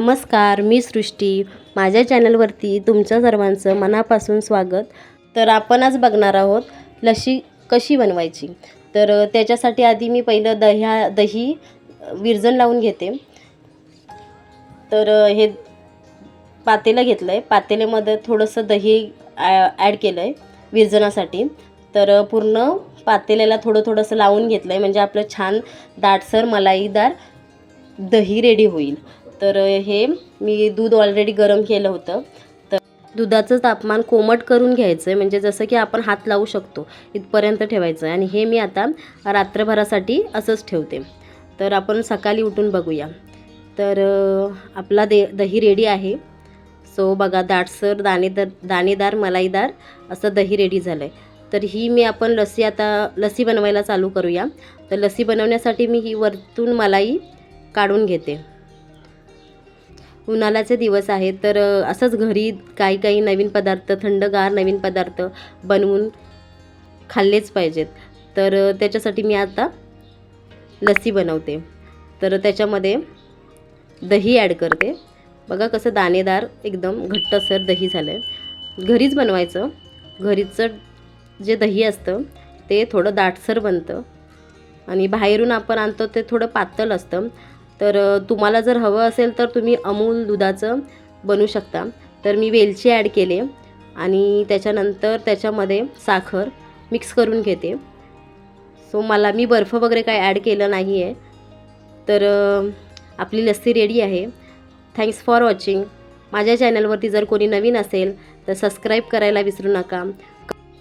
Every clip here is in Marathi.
नमस्कार, मी सृष्टी. माझ्या चॅनलवरती तुमच्या सर्वांचं मनापासून स्वागत. तर आपण आज बघणार आहोत लस्सी कशी बनवायची. तर त्याच्यासाठी आधी मी पहिलं दही विरजण लावून घेते. तर हे पातेलं घेतलं आहे. पातेल्यामध्ये थोडंसं दही ॲड केलं आहे विरजणासाठी. तर पूर्ण पातेल्याला थोडंसं लावून घेतलं आहे, म्हणजे आपलं छान दाटसर मलाईदार दही रेडी होईल. तर हे मी दूध ऑलरेडी गरम केलं होतं. तर दुधाचं तापमान कोमट करून घ्यायचं आहे, म्हणजे जसं की आपण हात लावू शकतो इथपर्यंत ठेवायचं आहे. आणि हे मी आता रात्रभरासाठी असंच ठेवते. तर आपण सकाळी उठून बघूया. तर आपला दही रेडी आहे. सो बघा, दाटसर दाणेदार मलाईदार असं दही रेडी झालं आहे. तर ही मी आपण लस्सी बनवायला चालू करूया. तर लस्सी बनवण्यासाठी मी ही वरतून मलाई काढून घेते. उन्हाळ्याचे दिवस आहेत, तर असंच घरी काही नवीन पदार्थ, थंडगार नवीन पदार्थ बनवून खाल्लेच पाहिजेत. तर त्याच्यासाठी मी आता लस्सी बनवते. तर त्याच्यामध्ये दही ॲड करते. बघा कसं दाणेदार एकदम घट्टसर दही झालं आहे. घरीच बनवायचं. घरीचं जे दही असतं ते थोडं दाटसर बनतं आणि बाहेरून आपण आणतो ते थोडं पातळ असतं. तर तुम्हाला जर हवं असेल तर तुम्ही अमूल दुधाचं बनवू शकता. तर मी वेलची ॲड केले आणि त्याच्यानंतर त्याच्यामध्ये साखर मिक्स करून घेते. सो मी बर्फ वगैरे काय ॲड केलं नाही आहे. तर आपली लस्सी रेडी आहे. Thanks for watching. माझ्या चॅनलवरती जर कोणी नवीन असेल तर सबस्क्राईब करायला विसरू नका.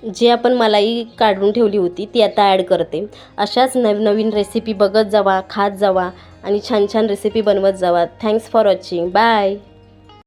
जे आपण मलाई काढून ठेवली होती ती आता ॲड करते. अशाच नवीन रेसिपी बघत जावा, खात जावा आणि छान रेसिपी बनवत जावा. Thanks for watching. बाय.